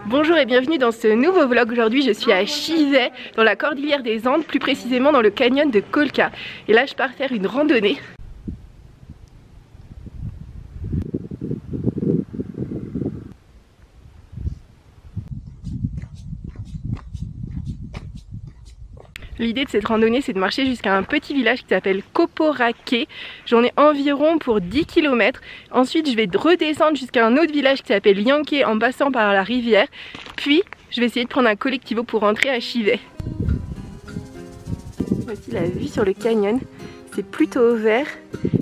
Bonjour et bienvenue dans ce nouveau vlog. Aujourd'hui je suis à Chivay, dans la cordillère des Andes, plus précisément dans le canyon de Colca. Et là je pars faire une randonnée. L'idée de cette randonnée, c'est de marcher jusqu'à un petit village qui s'appelle Coporaque. J'en ai environ pour 10 km. Ensuite, je vais redescendre jusqu'à un autre village qui s'appelle Lyanqué en passant par la rivière. Puis, je vais essayer de prendre un collectivo pour rentrer à Chivay. Voici la vue sur le canyon. C'est plutôt vert.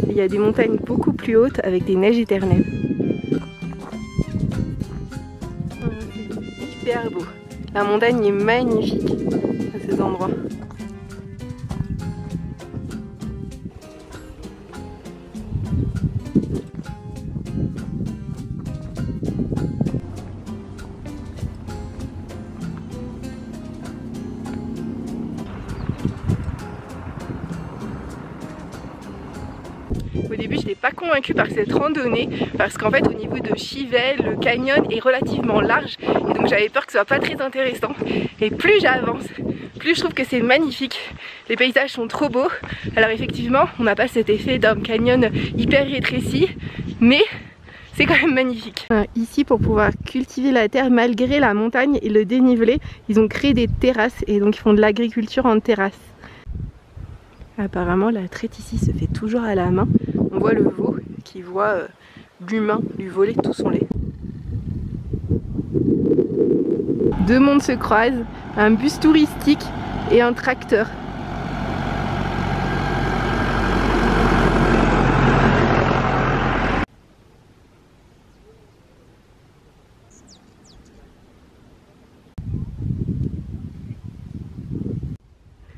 Il y a des montagnes beaucoup plus hautes avec des neiges éternelles. C'est hyper beau. La montagne est magnifique à ces endroits. Au début je n'étais pas convaincue par cette randonnée parce qu'en fait au niveau de Chivay le canyon est relativement large et donc j'avais peur que ce soit pas très intéressant. Et plus j'avance, plus je trouve que c'est magnifique. Les paysages sont trop beaux. Alors effectivement on n'a pas cet effet d'un canyon hyper rétréci, mais c'est quand même magnifique. Ici, pour pouvoir cultiver la terre malgré la montagne et le dénivelé, ils ont créé des terrasses et donc ils font de l'agriculture en terrasse. Apparemment la traite ici se fait toujours à la main. On voit le veau qui voit l'humain lui voler tout son lait. Deux mondes se croisent, un bus touristique et un tracteur.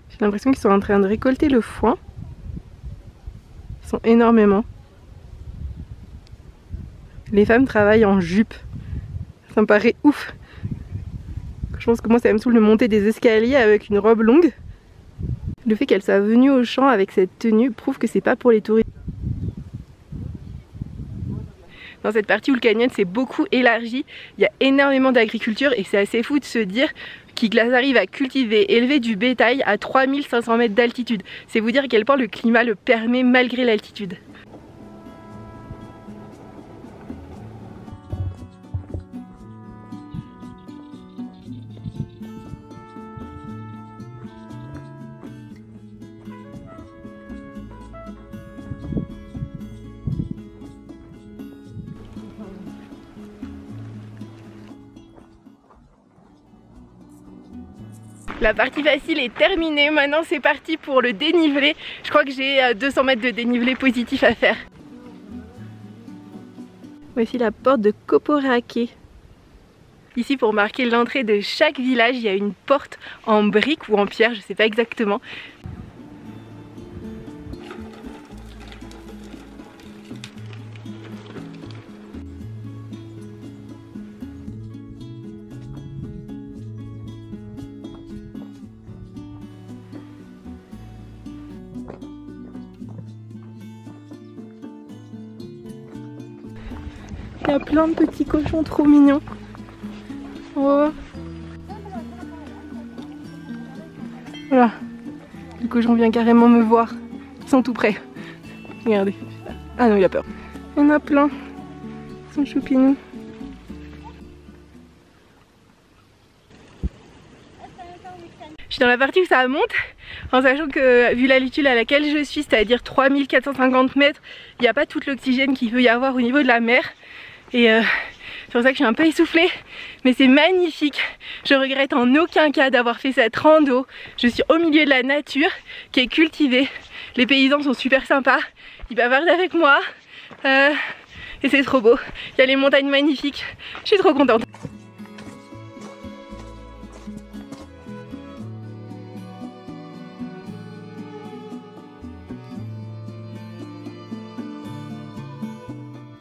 J'ai l'impression qu'ils sont en train de récolter le foin. Ils sont énormément. Les femmes travaillent en jupe. Ça me paraît ouf. Je pense que moi ça me saoule de monter des escaliers avec une robe longue. Le fait qu'elle soit venue au champ avec cette tenue prouve que c'est pas pour les touristes. Dans cette partie où le canyon s'est beaucoup élargi, il y a énormément d'agriculture et c'est assez fou de se dire qu'ils arrivent à cultiver, élever du bétail à 3500 mètres d'altitude. C'est vous dire à quel point le climat le permet malgré l'altitude. La partie facile est terminée, maintenant c'est parti pour le dénivelé. Je crois que j'ai 200 mètres de dénivelé positif à faire. Voici la porte de Coporaque. Ici, pour marquer l'entrée de chaque village, il y a une porte en brique ou en pierre, je ne sais pas exactement. Il y a plein de petits cochons trop mignons. Oh. Voilà. Le cochon vient carrément me voir. Ils sont tout près. Regardez. Ah non, il a peur. Il y en a plein. Ils sont choupinous. Je suis dans la partie où ça monte, en sachant que vu l'altitude à laquelle je suis, c'est-à-dire 3450 mètres, il n'y a pas tout l'oxygène qu'il peut y avoir au niveau de la mer. Et c'est pour ça que je suis un peu essoufflée, mais c'est magnifique. Je regrette en aucun cas d'avoir fait cette rando. Je suis au milieu de la nature qui est cultivée. Les paysans sont super sympas, ils bavardent avec moi et c'est trop beau. Il y a les montagnes magnifiques, je suis trop contente.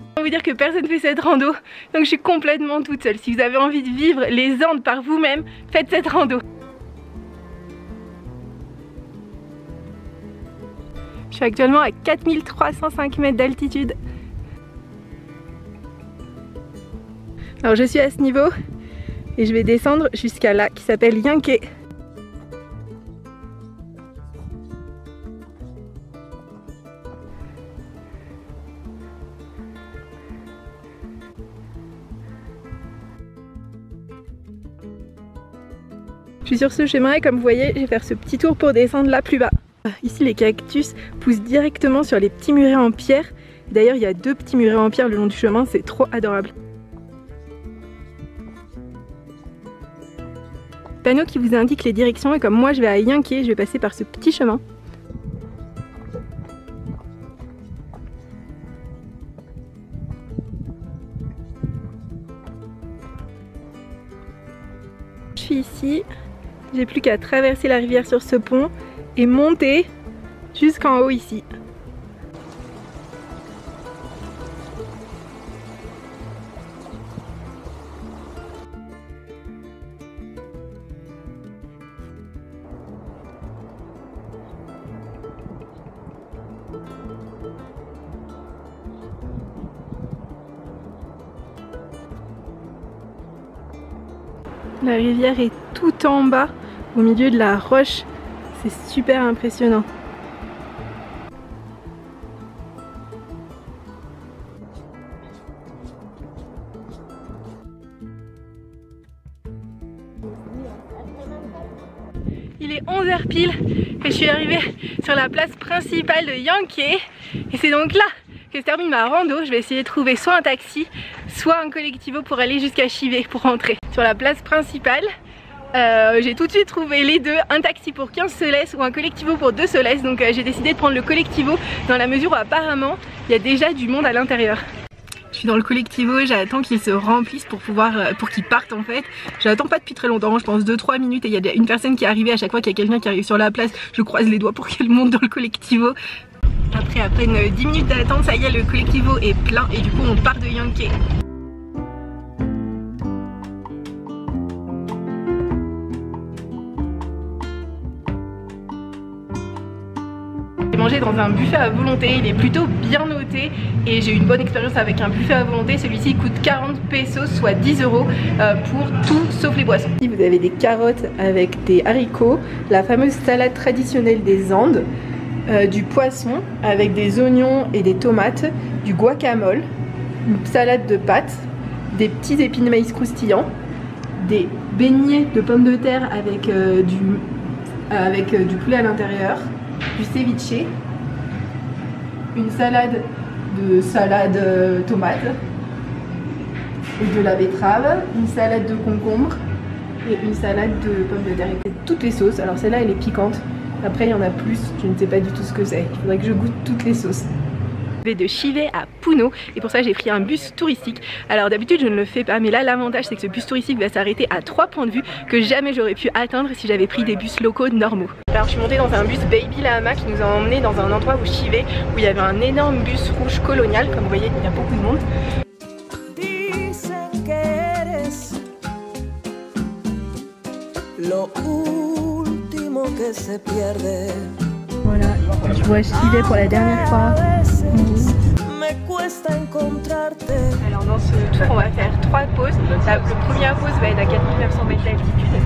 Je peux vous dire que personne ne fait cette rando, donc je suis complètement toute seule. Si vous avez envie de vivre les Andes par vous-même, faites cette rando. Je suis actuellement à 4305 mètres d'altitude. Alors je suis à ce niveau et je vais descendre jusqu'à là qui s'appelle Yankee. Je suis sur ce chemin et comme vous voyez, je vais faire ce petit tour pour descendre là plus bas. Ici les cactus poussent directement sur les petits murets en pierre. D'ailleurs il y a 2 petits murets en pierre le long du chemin, c'est trop adorable. Panneau qui vous indique les directions et comme moi je vais à Yankee, je vais passer par ce petit chemin. Je suis ici, j'ai plus qu'à traverser la rivière sur ce pont et monter jusqu'en haut ici. La rivière est tout en bas, au milieu de la roche. C'est super impressionnant. Il est 11h pile et je suis arrivée sur la place principale de Yankee. Et c'est donc là que je termine ma rando. Je vais essayer de trouver soit un taxi, soit un collectivo pour aller jusqu'à Chivay pour rentrer. Sur la place principale, j'ai tout de suite trouvé les deux, un taxi pour 15 soles ou un collectivo pour 2 soles. Donc j'ai décidé de prendre le collectivo dans la mesure où apparemment il y a déjà du monde à l'intérieur. Je suis dans le collectivo, j'attends qu'il se remplisse pour qu'il parte en fait. J'attends pas depuis très longtemps, je pense 2-3 minutes et il y a une personne qui est arrivée. À chaque fois qu'il y a quelqu'un qui arrive sur la place, je croise les doigts pour qu'elle monte dans le collectivo. Après à peine 10 minutes d'attente, ça y est, le collectivo est plein et du coup on part de Yankee. J'ai mangé dans un buffet à volonté, il est plutôt bien noté et j'ai eu une bonne expérience avec un buffet à volonté. Celui-ci coûte 40 pesos, soit 10 € pour tout sauf les boissons. Ici vous avez des carottes avec des haricots, la fameuse salade traditionnelle des Andes, du poisson avec des oignons et des tomates, du guacamole, une salade de pâtes, des petits épis de maïs croustillants, des beignets de pommes de terre avec du poulet à l'intérieur, du ceviche, une salade de tomates et de la betterave, une salade de concombre et une salade de pommes de terre. Et toutes les sauces, alors celle-là elle est piquante, après il y en a plus, je ne sais pas du tout ce que c'est, il faudrait que je goûte toutes les sauces. De Chivay à Puno et pour ça j'ai pris un bus touristique. Alors d'habitude je ne le fais pas mais là l'avantage c'est que ce bus touristique va s'arrêter à 3 points de vue que jamais j'aurais pu atteindre si j'avais pris des bus locaux normaux. Alors je suis montée dans un bus Baby Lama qui nous a emmené dans un endroit où Chivay où il y avait un énorme bus rouge colonial, comme vous voyez il y a beaucoup de monde. Voilà, je vois Chivay pour la dernière fois. Alors dans ce tour on va faire 3 pauses. La première pause va être à 4900 mètres d'altitude.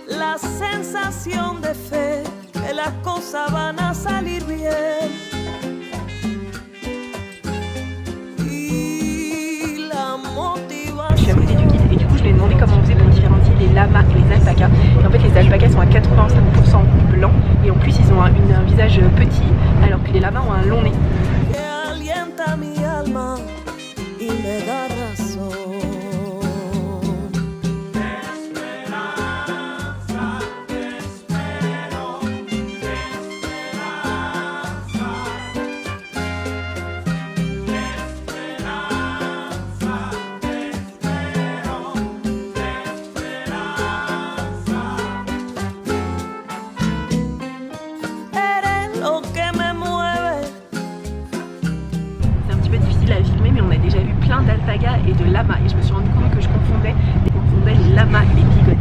La sensation de fe que las cosas van a salir bien. Je suis à côté du guide et du coup je lui ai demandé comment on faisait pour différencier les lamas et les alpacas. Et en fait les alpacas sont à 85% blancs et en plus ils ont un visage petit alors que les lamas ont un long nez. D'alpaga et de lama et je me suis rendu compte que je confondais les lamas et les bigons.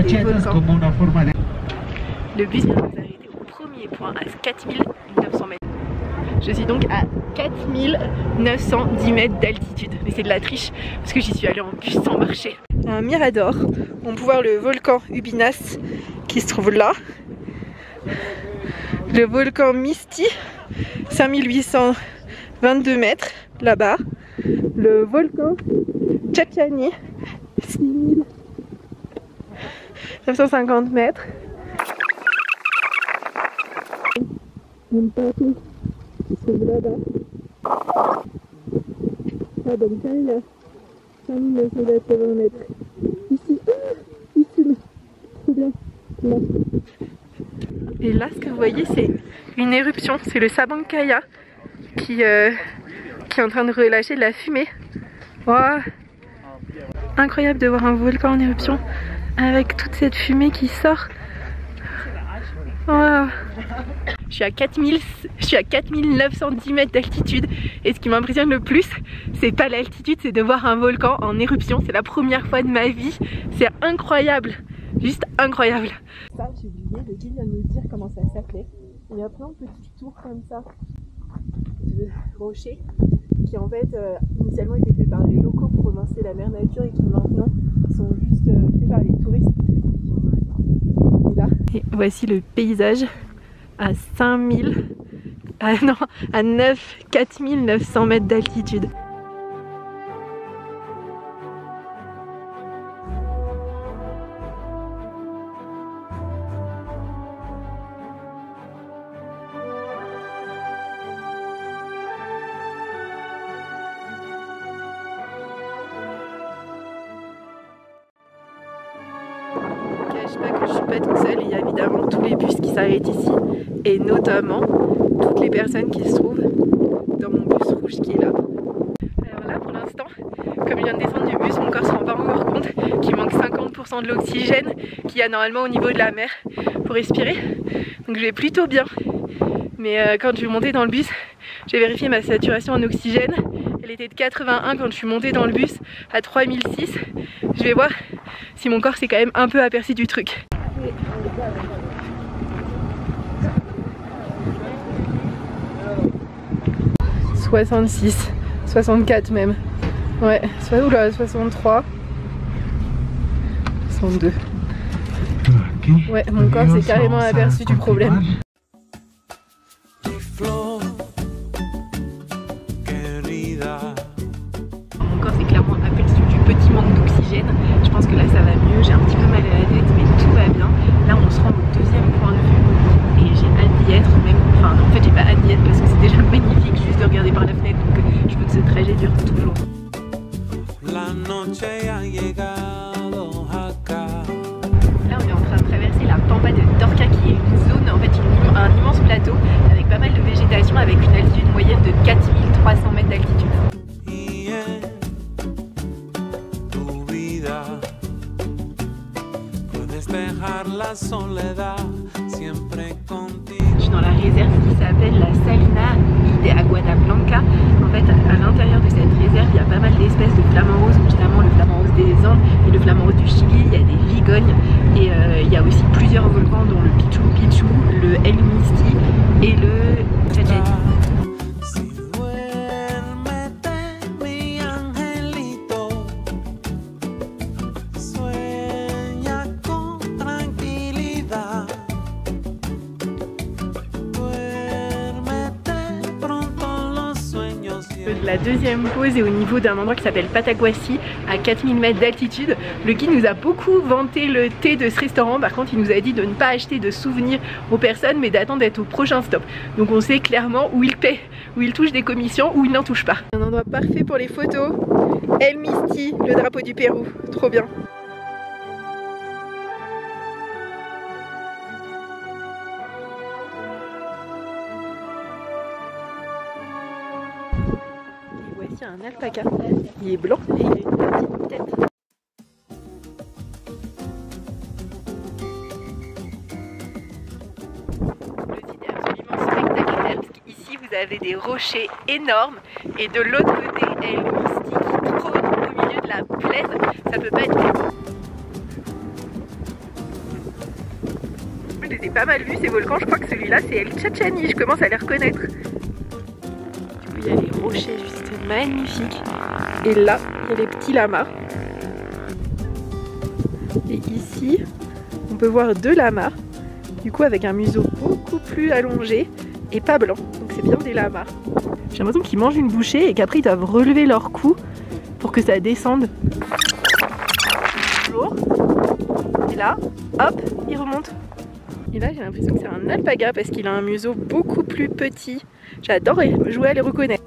des volcans. Le bus vient de nous arrêter au premier point à 4900 mètres. Je suis donc à 4910 mètres d'altitude. Mais c'est de la triche parce que j'y suis allée en bus sans marcher. Un mirador. On peut voir le volcan Ubinas qui se trouve là. Le volcan Misti, 5822 mètres là-bas. Le volcan Chapiani, 6950 mètres. Un bateau qui se trouve là-bas. Ah, donc là, il y a 5980 mètres. Ici, ici, trop bien. Là. Et là, ce que vous voyez, c'est une éruption. C'est le Sabancaya qui est en train de relâcher de la fumée. Wow. Incroyable de voir un volcan en éruption avec toute cette fumée qui sort. Wow. Je suis à 4910 mètres d'altitude et ce qui m'impressionne le plus, c'est pas l'altitude, c'est de voir un volcan en éruption. C'est la première fois de ma vie. C'est incroyable, juste incroyable. Ça, j'ai oublié, le guide vient de nous dire comment ça s'appelait. Il y a plein de petites tours comme ça de rochers qui en fait initialement étaient faits par les locaux pour relancer la mer nature et qui maintenant sont juste faits par les touristes. Et là, et voici le paysage à 4900 mètres d'altitude. Je sais pas que je suis pas toute seule, il y a évidemment tous les bus qui s'arrêtent ici et notamment toutes les personnes qui se trouvent dans mon bus rouge qui est là. Alors là pour l'instant, comme je viens de descendre du bus, mon corps se rend pas encore compte qu'il manque 50% de l'oxygène qu'il y a normalement au niveau de la mer pour respirer. Donc je vais plutôt bien. Mais quand je suis montée dans le bus, j'ai vérifié ma saturation en oxygène. Elle était de 81 quand je suis montée dans le bus à 3006. Je vais voir si mon corps s'est quand même un peu aperçu du truc. « 66, 64 même. Ouais, oula, 63, 62. Ouais, mon corps s'est carrément aperçu du problème. Mon corps s'est clairement aperçu du petit manque d'oxygène. Je pense que là ça va mieux, j'ai un petit peu mal à la tête mais tout va bien. Là on se rend au deuxième point de vue et j'ai hâte d'y être même. Enfin en fait j'ai pas hâte d'y être parce que c'est déjà magnifique juste de regarder par la fenêtre, donc je veux que ce trajet dure toujours. Là on est en train de traverser la pampa de Dorca qui est une zone, en fait un immense plateau avec pas mal de végétation avec une altitude moyenne de 4300 mètres d'altitude. Je suis dans la réserve qui s'appelle la Salina de Aguada Blanca. En fait, à l'intérieur de cette réserve, il y a pas mal d'espèces de flamants roses, notamment le flamant rose des Andes et le flamant rose du Chili. Il y a des vigognes et il y a aussi plusieurs volcans dont le Pichu Pichu, le El Misti et le Chachati. La deuxième pause est au niveau d'un endroit qui s'appelle Pataguasi à 4000 mètres d'altitude. Le guide nous a beaucoup vanté le thé de ce restaurant, par contre il nous a dit de ne pas acheter de souvenirs aux personnes mais d'attendre d'être au prochain stop. Donc on sait clairement où il paie, où il touche des commissions, où il n'en touche pas. Un endroit parfait pour les photos, El Misti, le drapeau du Pérou, trop bien. Il y a un alpaca, il est blanc et il a une petite tête. Le site est absolument spectaculaire parce qu'ici vous avez des rochers énormes et de l'autre côté El Misti qui trône au milieu de la plaine. Ça peut pas être fait. je les ai pas mal vus ces volcans. Je crois que celui-là c'est El Chachani, je commence à les reconnaître. Du coup il y a les rochers juste magnifiques. Et là il y a les petits lamas. Et ici on peut voir 2 lamas. Du coup avec un museau beaucoup plus allongé et pas blanc. Donc c'est bien des lamas. J'ai l'impression qu'ils mangent une bouchée et qu'après ils doivent relever leur cou pour que ça descende. Bonjour. Et là, hop, il remonte. Et là j'ai l'impression que c'est un alpaga parce qu'il a un museau beaucoup plus petit. J'adore jouer à les reconnaître.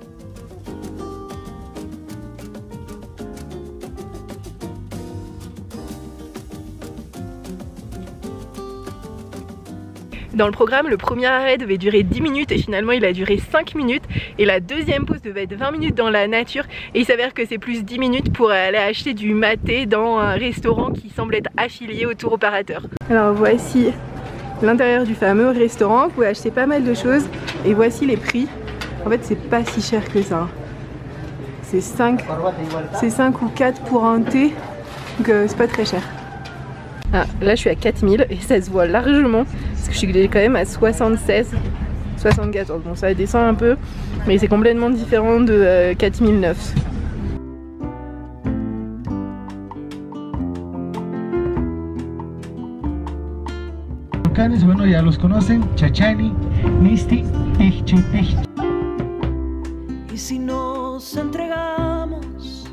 Dans le programme, le premier arrêt devait durer 10 minutes et finalement il a duré 5 minutes. Et la deuxième pause devait être 20 minutes dans la nature. Et il s'avère que c'est plus 10 minutes pour aller acheter du maté dans un restaurant qui semble être affilié au tour opérateur. Alors voici l'intérieur du fameux restaurant. Vous pouvez acheter pas mal de choses. Et voici les prix. En fait c'est pas si cher que ça. C'est 5 ou 4 pour un thé. Donc c'est pas très cher. Ah, là je suis à 4000 et ça se voit largement parce que je suis quand même à 76, 74. Bon ça descend un peu mais c'est complètement différent de 4009. Bueno, ya los conocen, Chachani, Misti, Techo, Techo. Y si nos entregamos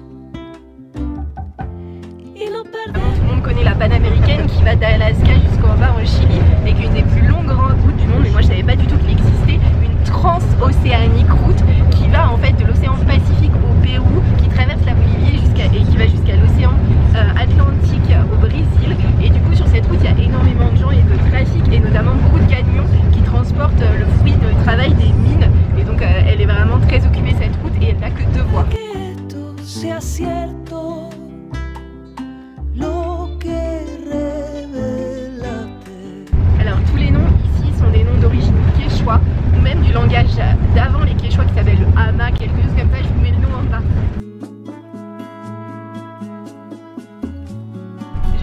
y lo perdemos. Tout le monde connaît la panaméricaine qui va d'Alaska jusqu'en bas en Chili et qui est une des plus longues routes du monde, mais moi je savais pas du tout qu'il existait une transocéanique route qui va en fait de l'océan Pacifique au Pérou, qui traverse la Bolivie et qui va jusqu'à l'océan Atlantique au Brésil. Et du coup sur cette route il y a énormément de gens et de trafic et notamment beaucoup de camions qui transportent le fruit de travail des mines. Et donc elle est vraiment très occupée cette route et elle n'a que 2 voies. Alors tous les noms ici sont des noms d'origine quechua ou même du langage d'avant les quechua qui s'appelle le Ama, quelque chose comme ça, je vous mets le nom en bas.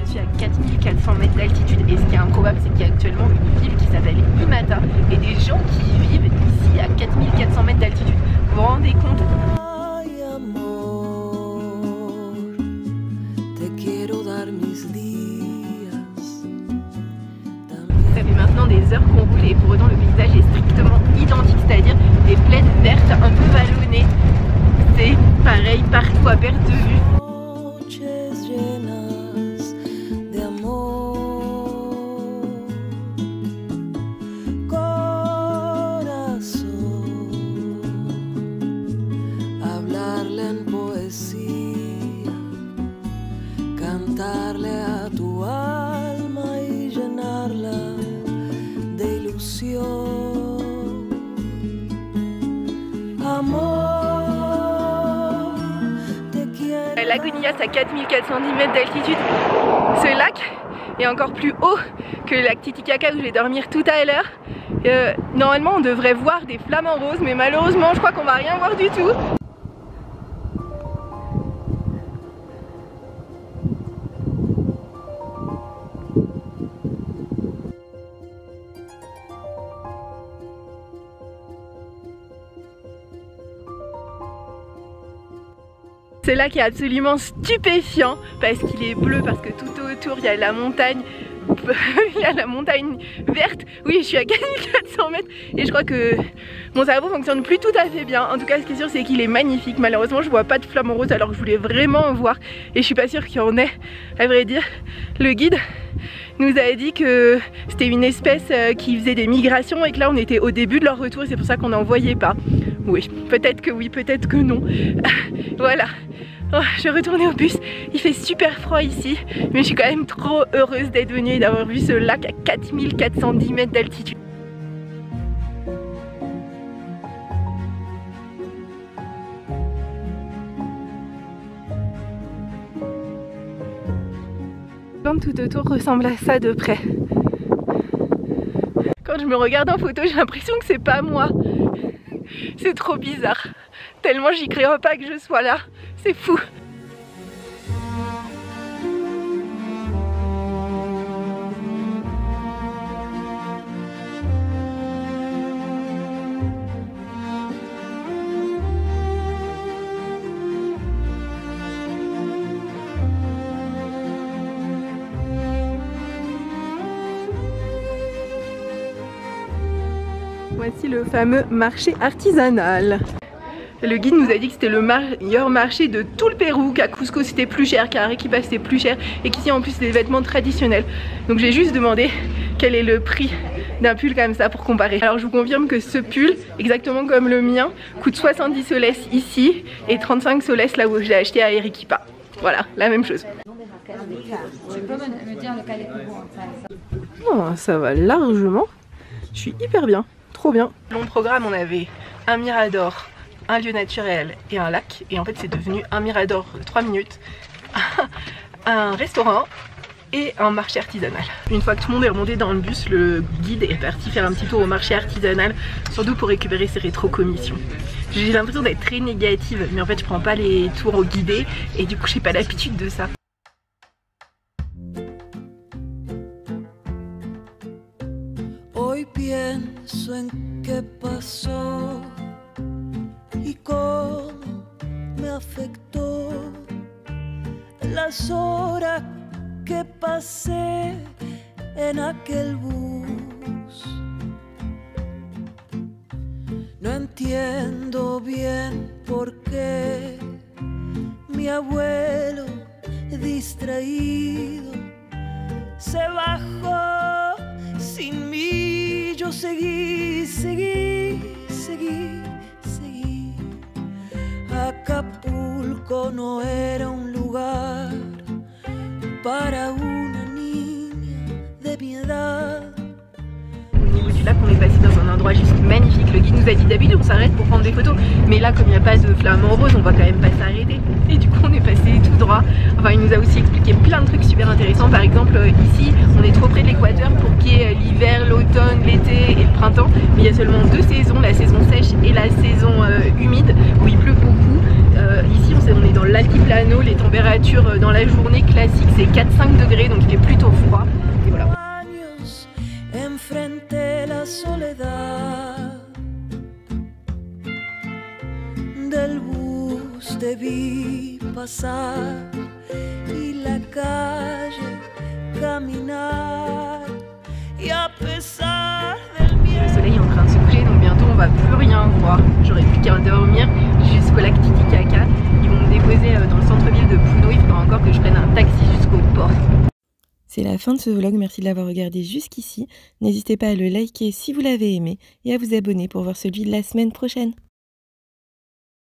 Je suis à 4400 mètres d'altitude et ce qui est improbable c'est qu'il y a actuellement une ville qui s'appelle Imata et des gens qui vivent ici à 4400 mètres d'altitude. Vous vous rendez compte? Ça fait maintenant des heures qu'on roule et pour autant le paysage est strictement identique, c'est-à-dire des plaines vertes un peu vallonnées. C'est pareil partout à perte de vue. Lagunitas à 4410 mètres d'altitude. Ce lac est encore plus haut que le lac Titicaca où je vais dormir tout à l'heure. Normalement on devrait voir des flamants roses mais malheureusement je crois qu'on va rien voir du tout. Ce lac est absolument stupéfiant parce qu'il est bleu, parce que tout autour il y a la montagne, il y a la montagne verte. Oui, je suis à 4400 mètres et je crois que mon cerveau fonctionne plus tout à fait bien. En tout cas, ce qui est sûr, c'est qu'il est magnifique. Malheureusement, je vois pas de flamants roses alors que je voulais vraiment en voir et je suis pas sûre qu'il y en ait. À vrai dire, le guide nous a dit que c'était une espèce qui faisait des migrations et que là on était au début de leur retour et c'est pour ça qu'on n'en voyait pas. Oui, peut-être que non. Voilà. Oh, je vais retourner au bus, il fait super froid ici, mais je suis quand même trop heureuse d'être venue et d'avoir vu ce lac à 4410 mètres d'altitude. Tout autour ressemble à ça de près. Quand je me regarde en photo, j'ai l'impression que c'est pas moi. C'est trop bizarre. Tellement j'y crois pas que je sois là. C'est fou. Voici le fameux marché artisanal. Le guide nous a dit que c'était le meilleur marché de tout le Pérou, qu'à Cusco c'était plus cher, qu'à Arequipa c'était plus cher et qu'ici en plus c'est des vêtements traditionnels. Donc j'ai juste demandé quel est le prix d'un pull comme ça pour comparer. Alors je vous confirme que ce pull, exactement comme le mien, coûte 70 soles ici et 35 soles là où je l'ai acheté à Arequipa. Voilà, la même chose. Oh, ça va largement. Je suis hyper bien, trop bien. Long programme, on avait un mirador, un lieu naturel et un lac. Et en fait c'est devenu un mirador de 3 minutes, un restaurant et un marché artisanal. Une fois que tout le monde est remonté dans le bus, le guide est parti faire un petit tour au marché artisanal, surtout pour récupérer ses rétrocommissions. J'ai l'impression d'être très négative, mais en fait je prends pas les tours au guidé et du coup j'ai pas l'habitude de ça. Hoy pienso en qué pasó y cómo me afectó las horas que pasé en aquel bus. No entiendo bien por qué mi abuelo distraído se bajó sin mí. Yo seguí. Acapulco no era un lugar para una niña de mi edad. Au niveau du lac, on est passé dans un endroit juste magnifique. Le guide nous a dit d'habitude on s'arrête pour prendre des photos, mais là comme il n'y a pas de flamant rose, on va quand même pas s'arrêter. Et du coup on est passé tout droit. Enfin il nous a aussi expliqué plein de trucs super intéressants. Par exemple ici on est trop près de l'équateur pour qu'il y ait l'hiver, l'automne, l'été et le printemps. Mais il y a seulement 2 saisons, la saison sèche et la saison humide où il pleut beaucoup. Ici on est dans l'altiplano, les températures dans la journée classique c'est 4-5 degrés donc il fait plutôt froid. Et voilà. Enfrenté la soledad del bus, te vi pasar y la calle caminar y a pesar del miedo. Le soleil est en train de se coucher donc bientôt on va plus rien voir. J'aurai plus qu'à dormir jusqu'au lac Titicaca. Ils vont me déposer dans le centre-ville de Puno. Il faudra encore que je prenne un taxi jusqu'au port. C'est la fin de ce vlog, merci de l'avoir regardé jusqu'ici. N'hésitez pas à le liker si vous l'avez aimé et à vous abonner pour voir celui de la semaine prochaine.